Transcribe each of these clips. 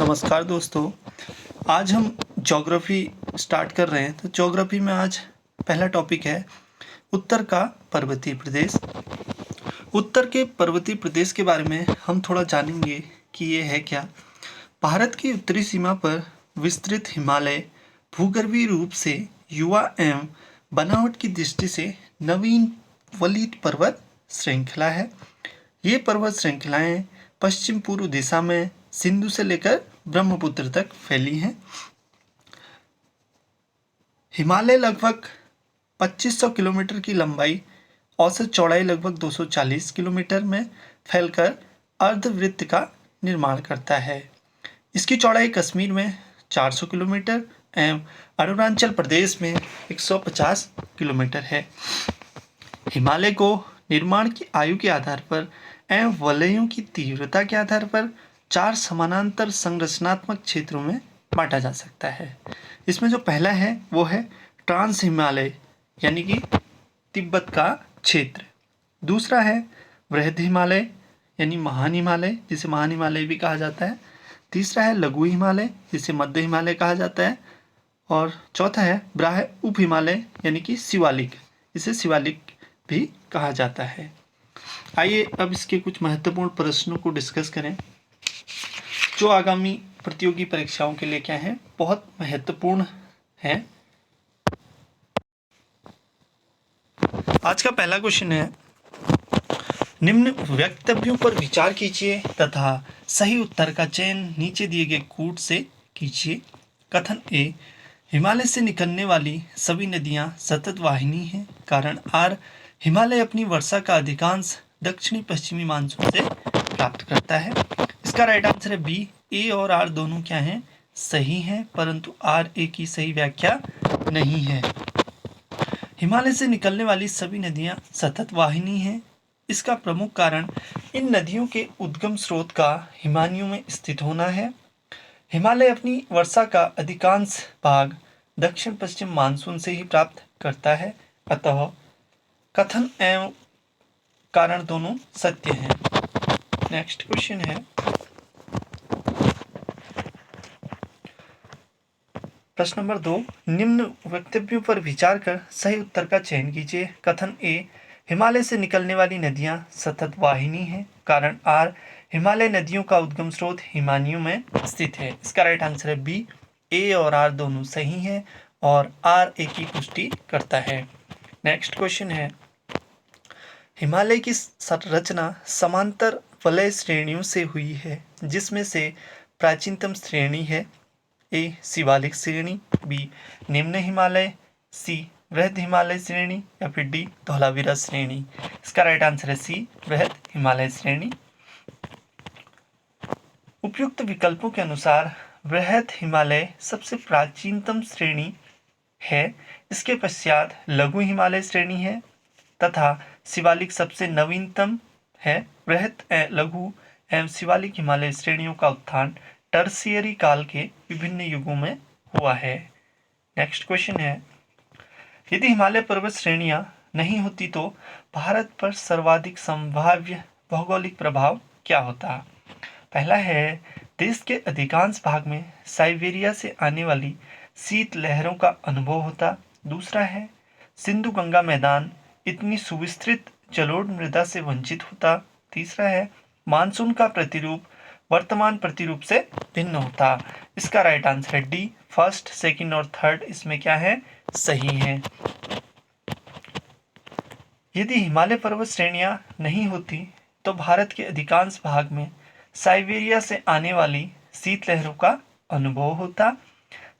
नमस्कार दोस्तों। आज हम ज्योग्राफी स्टार्ट कर रहे हैं। तो ज्योग्राफी में आज पहला टॉपिक है उत्तर का पर्वतीय प्रदेश। उत्तर के पर्वतीय प्रदेश के बारे में हम थोड़ा जानेंगे कि ये है क्या। भारत की उत्तरी सीमा पर विस्तृत हिमालय भूगर्भीय रूप से युवा एवं बनावट की दृष्टि से नवीन वलित पर्वत श्रृंखला है। ये पर्वत श्रृंखलाएं पश्चिम पूर्व दिशा में सिंधु से लेकर ब्रह्मपुत्र तक फैली हैं। हिमालय लगभग 2500 किलोमीटर की लंबाई, औसत चौड़ाई लगभग 240 किलोमीटर में फैलकर अर्धवृत्त का निर्माण करता है। इसकी चौड़ाई कश्मीर में 400 किलोमीटर एवं अरुणाचल प्रदेश में 150 किलोमीटर है। हिमालय को निर्माण की आयु के आधार पर एवं वलयों की तीव्रता के आधार पर 4 समानांतर संरचनात्मक क्षेत्रों में बांटा जा सकता है। इसमें जो पहला है वो है ट्रांस हिमालय यानी कि तिब्बत का क्षेत्र। दूसरा है वृहद हिमालय यानी महान हिमालय, जिसे महान हिमालय भी कहा जाता है। तीसरा है लघु हिमालय, जिसे मध्य हिमालय कहा जाता है। और चौथा है ब्राह्य उप हिमालय यानी कि शिवालिक, इसे शिवालिक भी कहा जाता है। आइए अब इसके कुछ महत्वपूर्ण प्रश्नों को डिस्कस करें जो आगामी प्रतियोगी परीक्षाओं के लिए क्या है, बहुत महत्वपूर्ण है। आज का पहला क्वेश्चन है, निम्न वक्तव्यों पर विचार कीजिए तथा सही उत्तर का चयन नीचे दिए गए कूट से कीजिए। कथन ए, हिमालय से निकलने वाली सभी नदियां सतत वाहिनी हैं। कारण आर, हिमालय अपनी वर्षा का अधिकांश दक्षिणी पश्चिमी मानसून से प्राप्त करता है। इसका राइट आंसर है बी, ए और आर दोनों क्या हैं, सही हैं, परंतु आर ए की सही व्याख्या नहीं है। हिमालय से निकलने वाली सभी नदियां सतत वाहिनी हैं। इसका प्रमुख कारण इन नदियों के उद्गम स्रोत का हिमानियों में स्थित होना है। हिमालय अपनी वर्षा का अधिकांश भाग दक्षिण पश्चिम मानसून से ही प्राप्त करता है, अतः कथन एवं कारण दोनों सत्य हैं। नेक्स्ट क्वेश्चन है, प्रश्न नंबर 2, निम्न वक्तव्यों पर विचार कर सही उत्तर का चयन कीजिए। कथन ए, हिमालय से निकलने वाली नदियां सतत वाहिनी हैं। कारण आर, हिमालय नदियों का उद्गम स्रोत हिमानियों में स्थित है। इसका राइट आंसर है बी, ए और आर दोनों सही हैं और आर ए की पुष्टि करता है। नेक्स्ट क्वेश्चन है, हिमालय की संरचना समांतर वलय श्रेणियों से हुई है, जिसमें से प्राचीनतम श्रेणी है ए शिवालिक श्रेणी, बी निम्न हिमालय, सी वृहद हिमालय श्रेणी या फिर डी धौलावीरा श्रेणी। इसका राइट आंसर है सी वृहद हिमालय श्रेणी। उपयुक्त विकल्पों के अनुसार वृहद हिमालय सबसे प्राचीनतम श्रेणी है, इसके पश्चात लघु हिमालय श्रेणी है तथा शिवालिक सबसे नवीनतम है। वृहद लघु एवं शिवालिक हिमालय श्रेणियों का उत्थान टर्शियरी काल के विभिन्न युगों में हुआ है। नेक्स्ट क्वेश्चन है, यदि हिमालय पर्वत श्रेणियां नहीं होती तो भारत पर सर्वाधिक संभाव्य भौगोलिक प्रभाव क्या होता। पहला है, देश के अधिकांश भाग में साइबेरिया से आने वाली शीत लहरों का अनुभव होता। दूसरा है, सिंधु गंगा मैदान इतनी सुविस्तृत जलोढ़ मृदा से वंचित होता। तीसरा है, मानसून का प्रतिरूप वर्तमान प्रतिरूप से भिन्न होता। इसका राइट आंसर है डी, फर्स्ट, सेकंड और थर्ड इसमें क्या है, सही है। यदि हिमालय पर्वत श्रेणियां नहीं होती तो भारत के अधिकांश भाग में साइबेरिया से आने वाली शीतलहरों का अनुभव होता।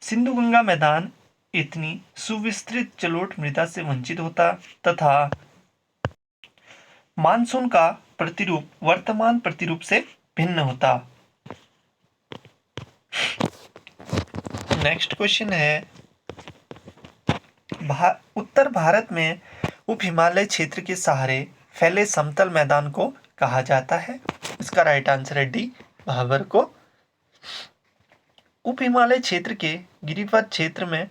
सिंधु गंगा मैदान इतनी सुविस्तृत जलोढ़ मृदा से वंचित होता तथा मानसून का प्रतिरूप वर्तमान प्रतिरूप से भिन्न होता। नेक्स्ट क्वेश्चन है, उत्तर भारत में उप हिमालय क्षेत्र के सहारे फैले समतल मैदान को कहा जाता है। इसका राइट आंसर है डी, भाबर को। उप हिमालय क्षेत्र के गिरिपथ क्षेत्र में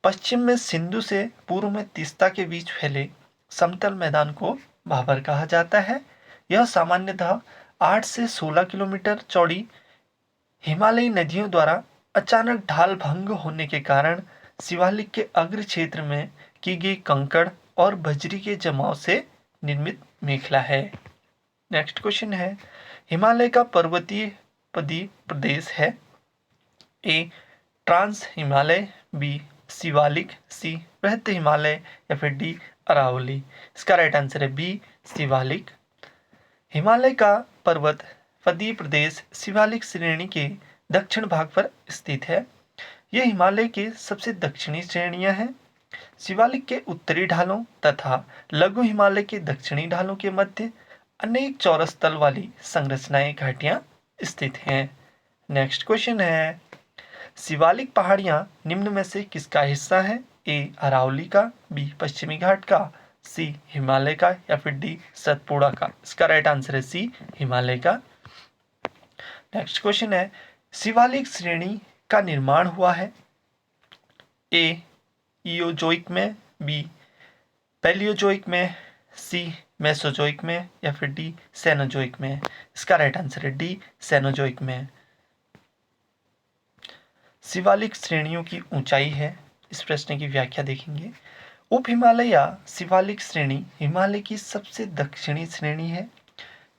पश्चिम में सिंधु से पूर्व में तीस्ता के बीच फैले समतल मैदान को भाबर कहा जाता है। यह सामान्यतः 8 से 16 किलोमीटर चौड़ी हिमालयी नदियों द्वारा अचानक ढाल भंग होने के कारण शिवालिक के अग्र क्षेत्र में की गई कंकड़ और बजरी के जमाव से निर्मित मेखला है। नेक्स्ट क्वेश्चन है, हिमालय का पर्वतीय पदी प्रदेश है। ए ट्रांस हिमालय, बी शिवालिक, सी बृहत हिमालय या फिर डी अरावली। इसका राइट आंसर है बी शिवालिक। हिमालय का पर्वत पदीय प्रदेश शिवालिक श्रेणी के दक्षिण भाग पर स्थित है। यह हिमालय के सबसे दक्षिणी श्रेणियां हैं। शिवालिक के उत्तरी ढालों तथा लघु हिमालय के दक्षिणी ढालों के मध्य अनेक चौरस तल वाली संरचनाएं घाटियां स्थित हैं। नेक्स्ट क्वेश्चन है, शिवालिक पहाड़ियां निम्न में से किसका हिस्सा है? ए अरावली का, बी पश्चिमी घाट का, सी हिमालय का या फिर डी सतपुड़ा का। इसका राइट आंसर है सी हिमालय का। नेक्स्ट क्वेश्चन है, शिवालिक श्रेणी का निर्माण हुआ है। ए इयोजोइक में, बी पैलियोजोइक में, सी मेसोजोइक में या फिर डी सेनोजोइक में। इसका राइट आंसर है डी सेनोजोइक में। शिवालिक श्रेणियों की ऊंचाई है, इस प्रश्न की व्याख्या देखेंगे। उप हिमालय या शिवालिक श्रेणी हिमालय की सबसे दक्षिणी श्रेणी है।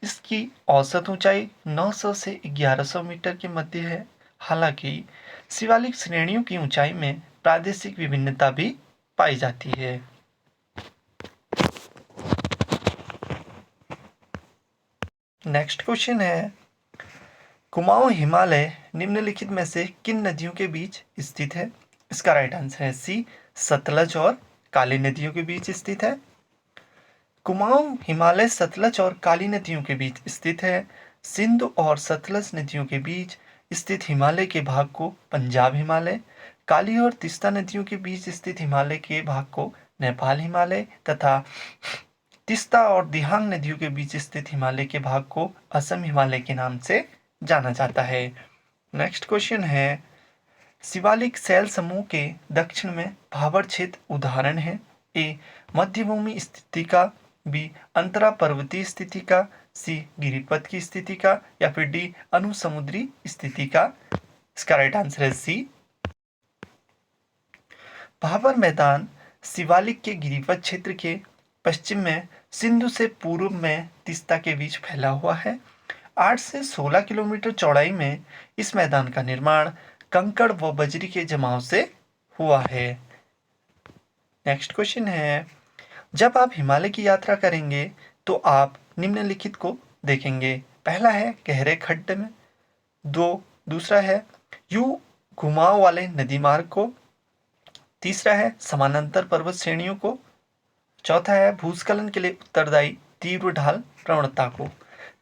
इसकी औसत ऊंचाई 900 से 1100 मीटर के मध्य है। हालांकि शिवालिक श्रेणियों की ऊंचाई में प्रादेशिक विभिन्नता भी पाई जाती है। नेक्स्ट क्वेश्चन है, कुमाऊं हिमालय निम्नलिखित में से किन नदियों के बीच स्थित है? इसका राइट आंसर है सी सतलज और काली नदियों के बीच स्थित है। कुमाऊं हिमालय सतलज और काली नदियों के बीच स्थित है। सिंधु और सतलज नदियों के बीच स्थित हिमालय के भाग को पंजाब हिमालय, काली और तीस्ता नदियों के बीच स्थित हिमालय के भाग को नेपाल हिमालय तथा तीस्ता और दिहांग नदियों के बीच स्थित हिमालय के भाग को असम हिमालय के नाम से जाना जाता है। नेक्स्ट क्वेश्चन है, शिवालिक शैल समूह के दक्षिण में भाबर क्षेत्र उदाहरण है। ए मध्यभूमि स्थिति का, बी अंतरा पर्वतीय स्थिति का, सी गिरिपथ की स्थिति का या फिर डी अनुसमुद्री स्थिति का। इसका राइट आंसर है सी। भाबर मैदान शिवालिक के गिरिपथ क्षेत्र के पश्चिम में सिंधु से पूर्व में तीस्ता के बीच फैला हुआ है। 8 से 16 किलोमीटर चौड़ाई में इस मैदान का निर्माण कंकड़ व बजरी के जमाव से हुआ है। नेक्स्ट क्वेश्चन है, जब आप हिमालय की यात्रा करेंगे तो आप निम्नलिखित को देखेंगे। पहला है गहरे खड्डे में, दूसरा है यू घुमाव वाले नदी मार्ग को, तीसरा है समानांतर पर्वत श्रेणियों को, चौथा है भूस्खलन के लिए उत्तरदायी तीव्र ढाल प्रवणता को।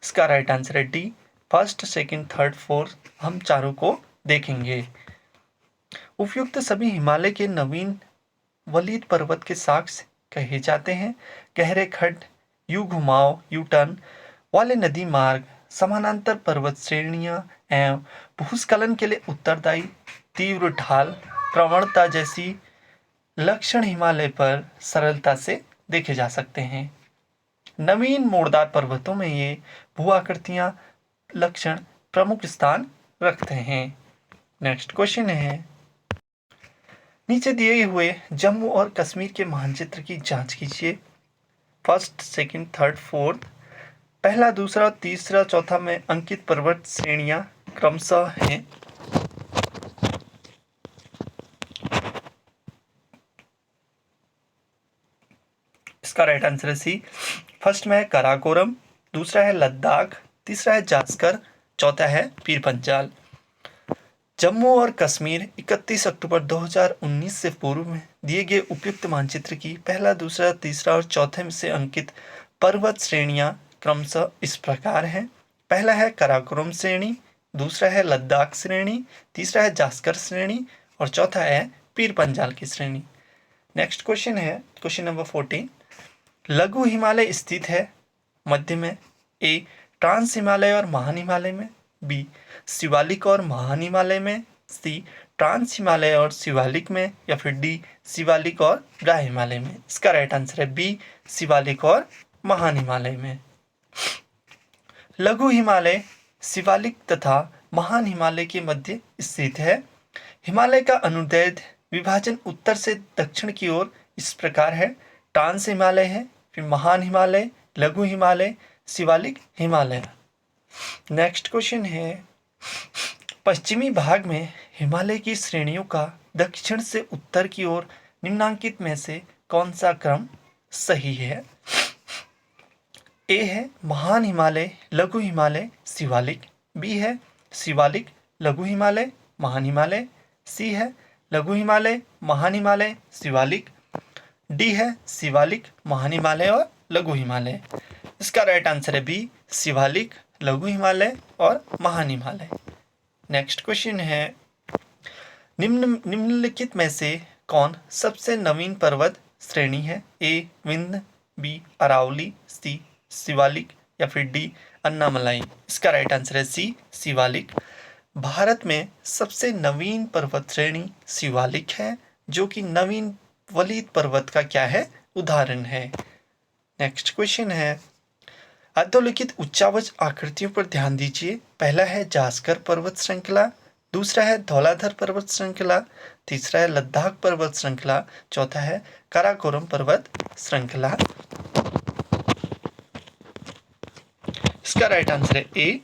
इसका राइट आंसर है D first, second, third, fourth, हम चारों को देखेंगे। उपयुक्त सभी हिमालय के नवीन वलित पर्वत के साक्ष्य कहे जाते हैं। गहरे खड्ड, यू घुमाव यू टर्न वाले नदी मार्ग, समानांतर पर्वत श्रेणियां एवं भूस्खलन के लिए उत्तरदायी तीव्र ढाल प्रवणता जैसी लक्षण हिमालय पर सरलता से देखे जा सकते हैं। नवीन मोड़दार पर्वतों में ये भू आकृतियां लक्षण प्रमुख स्थान रखते हैं। नेक्स्ट क्वेश्चन है, नीचे दिए हुए जम्मू और कश्मीर के मानचित्र की जांच कीजिए। फर्स्ट, सेकंड, थर्ड, फोर्थ, पहला, दूसरा, तीसरा, चौथा में अंकित पर्वत श्रेणियां क्रमशः हैं। इसका राइट आंसर है सी। फर्स्ट में है काराकोरम, दूसरा है लद्दाख, तीसरा है जास्कर, चौथा है पीर पंजाल। जम्मू और कश्मीर 31 अक्टूबर 2019 से पूर्व में दिए गए उपयुक्त मानचित्र की पहला, दूसरा, तीसरा और चौथे में से अंकित पर्वत श्रेणियां क्रमशः इस प्रकार हैं। पहला है काराकोरम श्रेणी, दूसरा है लद्दाख श्रेणी, तीसरा है जास्कर श्रेणी और चौथा है पीर पंजाल की श्रेणी। नेक्स्ट क्वेश्चन है क्वेश्चन नंबर 14, लघु हिमालय स्थित है मध्य में। ए ट्रांस हिमालय और महान हिमालय में, बी शिवालिक और महान हिमालय में, सी ट्रांस हिमालय और शिवालिक में या फिर डी शिवालिक और ब्रा हिमालय में। इसका राइट आंसर है बी शिवालिक और महान हिमालय में। लघु हिमालय शिवालिक तथा महान हिमालय के मध्य स्थित है। हिमालय का अनुदैर्ध्य विभाजन उत्तर से दक्षिण की ओर इस प्रकार है। ट्रांस हिमालय है, फिर महान हिमालय, लघु हिमालय, शिवालिक हिमालय। नेक्स्ट क्वेश्चन है, पश्चिमी भाग में हिमालय की श्रेणियों का दक्षिण से उत्तर की ओर निम्नांकित में से कौन सा क्रम सही है? ए है महान हिमालय, लघु हिमालय, शिवालिक। बी है शिवालिक, लघु हिमालय, महान हिमालय। सी है लघु हिमालय, महान हिमालय, शिवालिक। डी है शिवालिक, महान हिमालय और लघु हिमालय। इसका राइट आंसर है बी, शिवालिक, लघु हिमालय और महान हिमालय। नेक्स्ट क्वेश्चन है, निम्नलिखित में से कौन सबसे नवीन पर्वत श्रेणी है? ए विंध्य, बी अरावली, सी शिवालिक या फिर डी अन्नामलाई। इसका राइट आंसर है सी, शिवालिक। भारत में सबसे नवीन पर्वत श्रेणी शिवालिक है, जो कि नवीन वलित पर्वत का क्या है? उदाहरण है। नेक्स्ट क्वेश्चन है, अधोलिखित उच्चावच आकृतियों पर ध्यान दीजिए। पहला है जास्कर पर्वत श्रृंखला, दूसरा है धौलाधर पर्वत श्रृंखला, तीसरा है लद्दाख पर्वत श्रृंखला, चौथा है काराकोरम पर्वत श्रृंखला। इसका राइट आंसर है ए।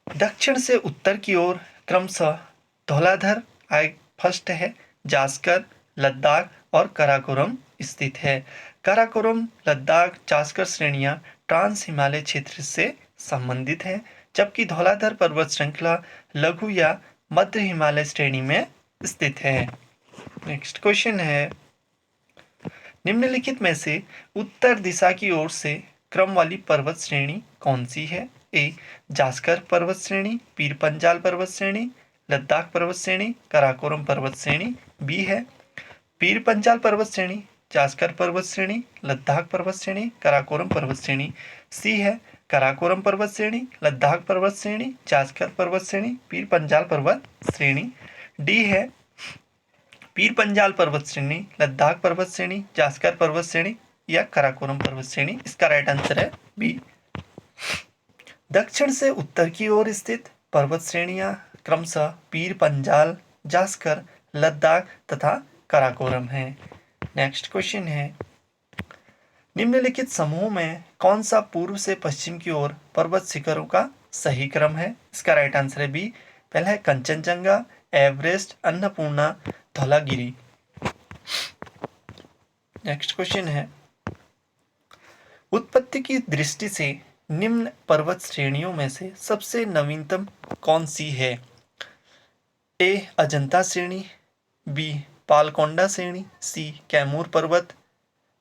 दक्षिण से उत्तर की ओर क्रमशः धौलाधर फर्स्ट है, जास्कर, लद्दाख और काराकोरम स्थित है। काराकोरम, लद्दाख, जास्कर श्रेणियां ट्रांस हिमालय क्षेत्र से संबंधित है, जबकि धौलाधर पर्वत श्रृंखला लघु या मध्य हिमालय श्रेणी में स्थित है। नेक्स्ट क्वेश्चन है, निम्नलिखित में से उत्तर दिशा की ओर से क्रम वाली पर्वत श्रेणी कौन सी है? ए जास्कर पर्वत श्रेणी, पीर पंजाल पर्वत श्रेणी, लद्दाख पर्वत श्रेणी, काराकोरम पर्वत श्रेणी। बी है पीर पंजाल पर्वत श्रेणी, जास्कर पर्वत श्रेणी, लद्दाख पर्वत श्रेणी, काराकोरम पर्वत श्रेणी। सी है काराकोरम पर्वत श्रेणी, लद्दाख पर्वत श्रेणी, जास्कर पर्वत श्रेणी, पीर पंजाल पर्वत श्रेणी। डी है पीर पंजाल पर्वत श्रेणी, लद्दाख पर्वत श्रेणी, जास्कर पर्वत श्रेणी या काराकोरम पर्वत श्रेणी। इसका राइट आंसर है बी। दक्षिण से उत्तर की ओर स्थित पर्वत श्रेणियां क्रमशः पीर पंजाल, जास्कर, लद्दाख तथा काराकोरम है। नेक्स्ट क्वेश्चन है, निम्नलिखित समूह में कौन सा पूर्व से पश्चिम की ओर पर्वत शिखरों का सही क्रम है? इसका राइट आंसर है बी। पहला है Kanchenjunga, Everest, Annapurna, Dhaulagiri. Next question है, उत्पत्ति की दृष्टि से निम्न पर्वत श्रेणियों में से सबसे नवीनतम कौन सी है? ए अजंता श्रेणी, बी पालकोंडा श्रेणी, सी कैमूर पर्वत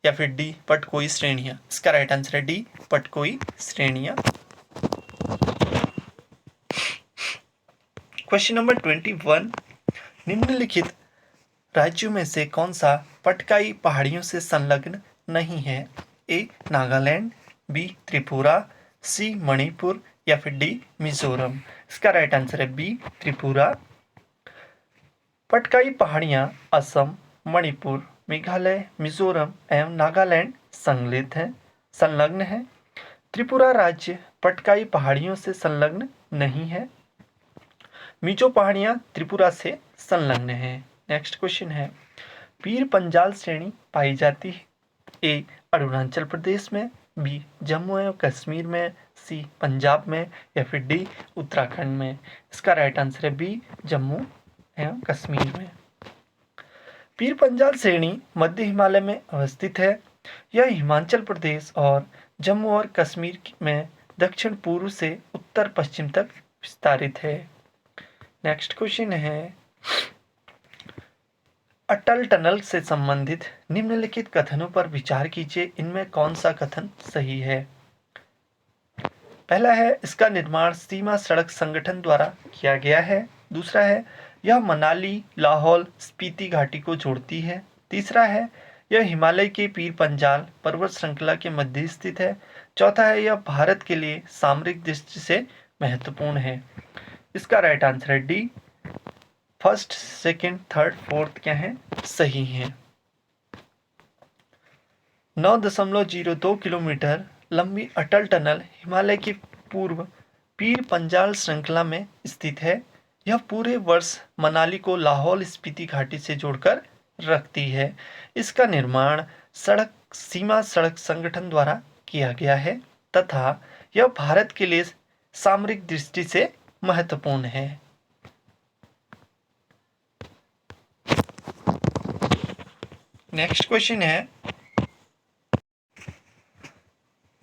या फिर डी पटकोई श्रेणियां। इसका राइट आंसर है डी पटकोई श्रेणियां। क्वेश्चन नंबर 21, निम्नलिखित राज्यों में से कौन सा पटकाई पहाड़ियों से संलग्न नहीं है? ए नागालैंड, बी त्रिपुरा, सी मणिपुर या फिर डी मिजोरम। इसका राइट आंसर है बी त्रिपुरा। पटकाई पहाड़ियां असम, मणिपुर, मेघालय, मिजोरम एवं नागालैंड संलग्न है। त्रिपुरा राज्य पटकाई पहाड़ियों से संलग्न नहीं है। मिजो पहाड़ियां त्रिपुरा से संलग्न है। नेक्स्ट क्वेश्चन है, पीर पंजाल श्रेणी पाई जाती है ए अरुणाचल प्रदेश में, बी जम्मू एवं कश्मीर में, सी पंजाब में या फिर डी उत्तराखंड में। इसका राइट आंसर है बी जम्मू एवं कश्मीर में। पीर पंजाल श्रेणी मध्य हिमालय में अवस्थित है। यह हिमाचल प्रदेश और जम्मू और कश्मीर में दक्षिण पूर्व से उत्तर पश्चिम तक विस्तारित है। नेक्स्ट क्वेश्चन है, अटल टनल से संबंधित निम्नलिखित कथनों पर विचार कीजिए, इनमें कौन सा कथन सही है? पहला है इसका निर्माण सीमा सड़क संगठन द्वारा किया गया है। दूसरा है यह मनाली, लाहौल, स्पीति घाटी को जोड़ती है। तीसरा है यह हिमालय के पीर पंजाल पर्वत श्रृंखला के मध्य स्थित है। चौथा है यह भारत के लिए सामरिक दृष्टि से महत्वपूर्ण है। इसका राइट आंसर है D. First, second, third, fourth क्या है? सही है। 9.02 किलोमीटर लंबी अटल टनल हिमालय के पूर्व पीर पंजाल श्रृंखला में स्थित है। यह पूरे वर्ष मनाली को लाहौल स्पीति घाटी से जोड़कर रखती है। इसका निर्माण सीमा सड़क संगठन द्वारा किया गया है तथा यह भारत के लिए सामरिक दृष्टि से महत्वपूर्ण है। नेक्स्ट क्वेश्चन है,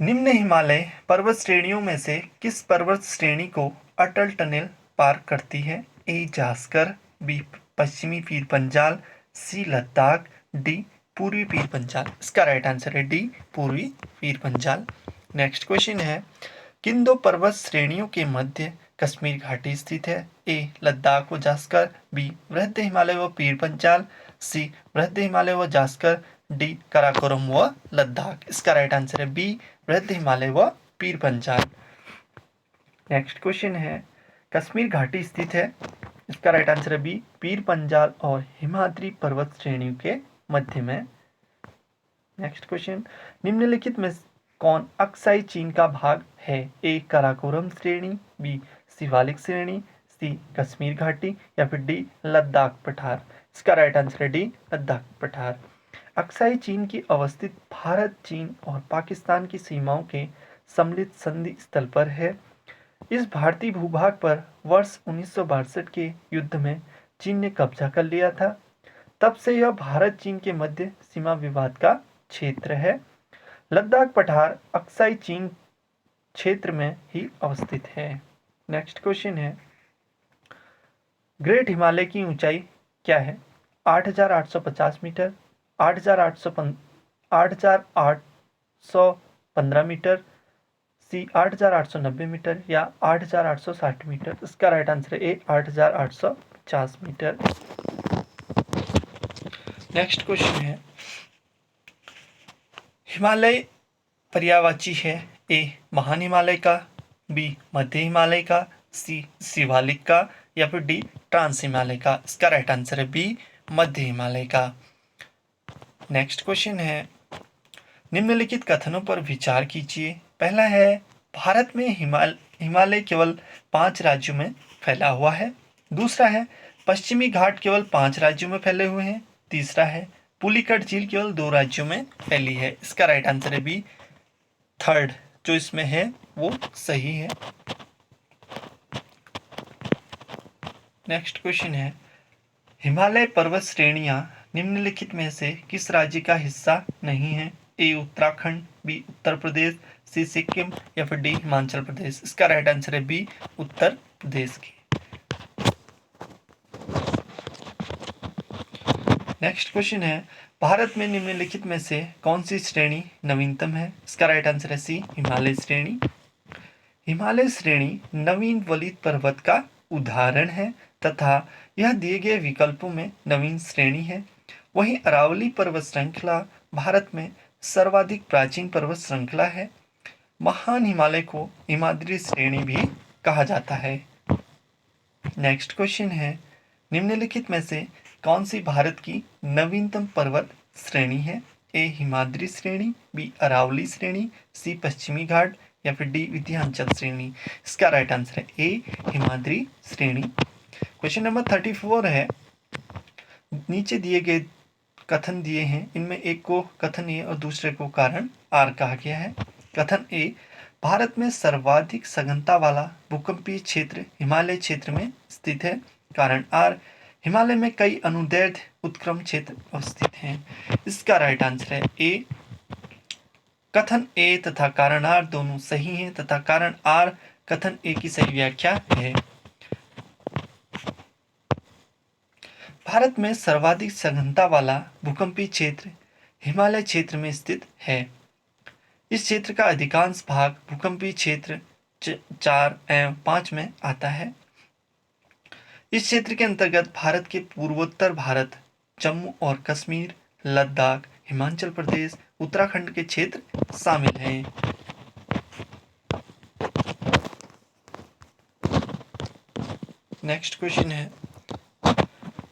निम्न हिमालय पर्वत श्रेणियों में से किस पर्वत श्रेणी को अटल टनल पार करती है? ए जास्कर, बी पश्चिमी पीर पंजाल, सी लद्दाख, डी पूर्वी पीर पंजाल। इसका राइट आंसर है डी पूर्वी पीर पंजाल। नेक्स्ट क्वेश्चन है, किन दो पर्वत श्रेणियों के मध्य कश्मीर घाटी स्थित है? ए लद्दाख व जास्कर, बी बृहद हिमालय व पीर पंजाल, सी बृहद हिमालय व जास्कर, डी काराकोरम व लद्दाख। इसका राइट आंसर है बी बृहद हिमालय व पीर पंजाल। नेक्स्ट क्वेश्चन है, कश्मीर घाटी स्थित है। इसका राइट आंसर है बी पीर पंजाल और हिमाद्री पर्वत श्रेणियों के मध्य में। नेक्स्ट क्वेश्चन, निम्नलिखित में कौन अक्साई चीन का भाग है? ए काराकोरम श्रेणी, बी शिवालिक श्रेणी, सी कश्मीर घाटी या फिर डी लद्दाख पठार। इसका राइट आंसर है डी लद्दाख पठार। अक्साई चीन की अवस्थित भारत, चीन और पाकिस्तान की सीमाओं के सम्मिलित संधि स्थल पर है। इस भारतीय भूभाग पर वर्ष 1962 के युद्ध में चीन ने कब्जा कर लिया था। तब से यह भारत चीन के मध्य सीमा विवाद का क्षेत्र है। लद्दाख पठार अक्साई चीन क्षेत्र में ही अवस्थित है। नेक्स्ट क्वेश्चन है, ग्रेट हिमालय की ऊंचाई क्या है? 8,850 मीटर, 8,815 मीटर, सी 8,890 मीटर या 8,860 मीटर। इसका राइट आंसर है ए 8,850 मीटर। नेक्स्ट क्वेश्चन है, हिमालय पर्यायवाची है? ए महान हिमालय का, बी मध्य हिमालय का, सी शिवालिक का या फिर डी ट्रांस हिमालय का। इसका राइट आंसर है बी मध्य हिमालय का। नेक्स्ट क्वेश्चन है, निम्नलिखित कथनों पर विचार कीजिए। पहला है, भारत में हिमालय केवल 5 राज्यों में फैला हुआ है। दूसरा है, पश्चिमी घाट केवल 5 राज्यों में फैले हुए हैं। तीसरा है, पुलिकट झील केवल 2 राज्यों में फैली है। इसका राइट आंसर है बी थर्ड, जो इसमें है वो सही है। नेक्स्ट क्वेश्चन है, हिमालय पर्वत श्रेणियां निम्नलिखित में से किस राज्य का हिस्सा नहीं है? ए उत्तराखंड, बी उत्तर प्रदेश, सी सिक्किम या फिर डी हिमाचल प्रदेश। इसका राइट आंसर है बी उत्तर प्रदेश की। नेक्स्ट क्वेश्चन है, भारत में निम्नलिखित में से कौन सी श्रेणी नवीनतम है? इसका राइट आंसर है सी हिमालय श्रेणी। हिमालय श्रेणी नवीन वलित पर्वत का उदाहरण है तथा यह दिए गए विकल्पों में नवीन श्रेणी है। वहीं अरावली पर्वत श्रृंखला भारत में सर्वाधिक प्राचीन पर्वत श्रृंखला है। महान हिमालय को हिमाद्री श्रेणी भी कहा जाता है। नेक्स्ट क्वेश्चन है, निम्नलिखित में से कौन सी भारत की नवीनतम पर्वत श्रेणी है? ए हिमाद्री श्रेणी, बी अरावली श्रेणी, सी पश्चिमी घाट या फिर डी विंध्याचल श्रेणी। इसका राइट आंसर है ए हिमाद्री श्रेणी। क्वेश्चन नंबर 34 है, नीचे दिए गए कथन दिए हैं, इनमें एक को कथन ए और दूसरे को कारण आर कहा गया है। कथन ए, भारत में सर्वाधिक सघनता वाला भूकंपीय क्षेत्र हिमालय क्षेत्र में स्थित है। कारण आर, हिमालय में कई अनुदैर्ध्य उत्क्रम क्षेत्र अवस्थित हैं। इसका राइट आंसर है ए। कथन ए तथा कारण आर दोनों सही हैं तथा कारण आर कथन ए की सही व्याख्या है। भारत में सर्वाधिक सघनता वाला भूकंपीय क्षेत्र हिमालय क्षेत्र में स्थित है। इस क्षेत्र का अधिकांश भाग भूकंपीय क्षेत्र 4 एवं 5 में आता है। इस क्षेत्र के अंतर्गत भारत के पूर्वोत्तर भारत, जम्मू और कश्मीर, लद्दाख, हिमाचल प्रदेश, उत्तराखंड के क्षेत्र शामिल हैं। नेक्स्ट क्वेश्चन है,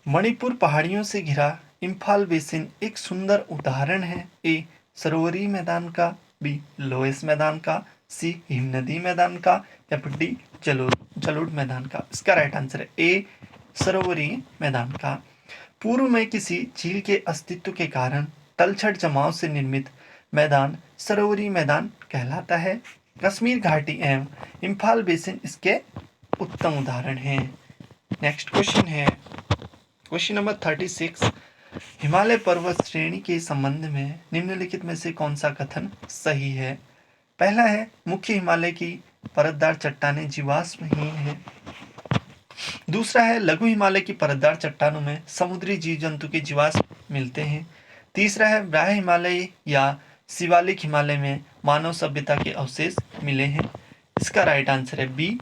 मणिपुर पहाड़ियों से घिरा इम्फाल बेसिन एक सुंदर उदाहरण है। ए सरोवरी मैदान का, बी लोएस मैदान का, सी हिमनदी मैदान का या फिर डी जलोढ़ मैदान का? इसका राइट आंसर है ए, सरोवरीय मैदान का। पूर्व में किसी झील के अस्तित्व के कारण तलछट जमाव से निर्मित मैदान सरोवरीय मैदान कहलाता है। कश्मीर घाटी एवं इम्फाल बेसिन इसके उत्तम उदाहरण हैं। नेक्स्ट क्वेश्चन है क्वेश्चन नंबर 36। हिमालय पर्वत श्रेणी के संबंध में निम्नलिखित में से कौन सा कथन सही है? पहला है मुख्य हिमालय की परतदार चट्टानें जीवाश्महीन है। दूसरा है लघु हिमालय की परतदार चट्टानों में समुद्री जीव जंतु के जीवाश्म मिलते हैं। तीसरा है बाह्य हिमालय या शिवालिक हिमालय में मानव सभ्यता के अवशेष मिले हैं। इसका राइट आंसर है बी।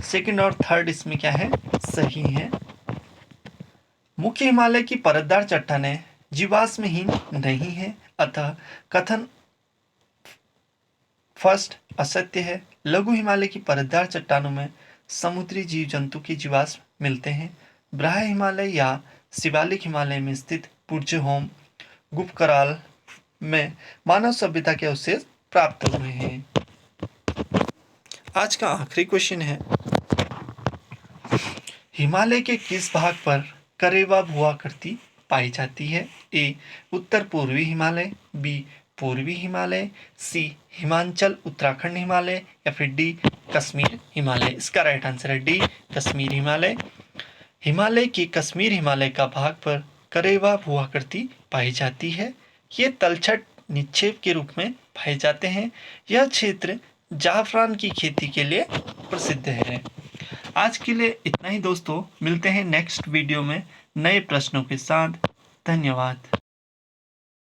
सेकंड और थर्ड इसमें क्या है? सही है। मुख्य हिमालय की परतदार चट्टानें जीवाश्महीन नहीं है, अतः कथन फर्स्ट असत्य है। लघु हिमालय की परतदार चट्टानों में समुद्री जीव जंतु के जीवाश्म मिलते हैं। बाह्य हिमालय या शिवालिक हिमालय में स्थित पुर्जहोम गुफकराल में मानव सभ्यता के अवशेष प्राप्त हुए हैं। आज का आखिरी क्वेश्चन है हिमालय के किस भाग पर करेवा भूआकृति पाई जाती है? ए उत्तर पूर्वी हिमालय, बी पूर्वी हिमालय, सी हिमाचल उत्तराखंड हिमालय या फिर डी कश्मीर हिमालय। इसका राइट आंसर है डी कश्मीर हिमालय। हिमालय के कश्मीर हिमालय का भाग पर करेवा भूआकृति पाई जाती है। ये तलछट निक्षेप के रूप में पाए जाते हैं। यह क्षेत्र जाफरान की खेती के लिए प्रसिद्ध है। आज के लिए इतना ही दोस्तों, मिलते हैं नेक्स्ट वीडियो में नए प्रश्नों के साथ। धन्यवाद।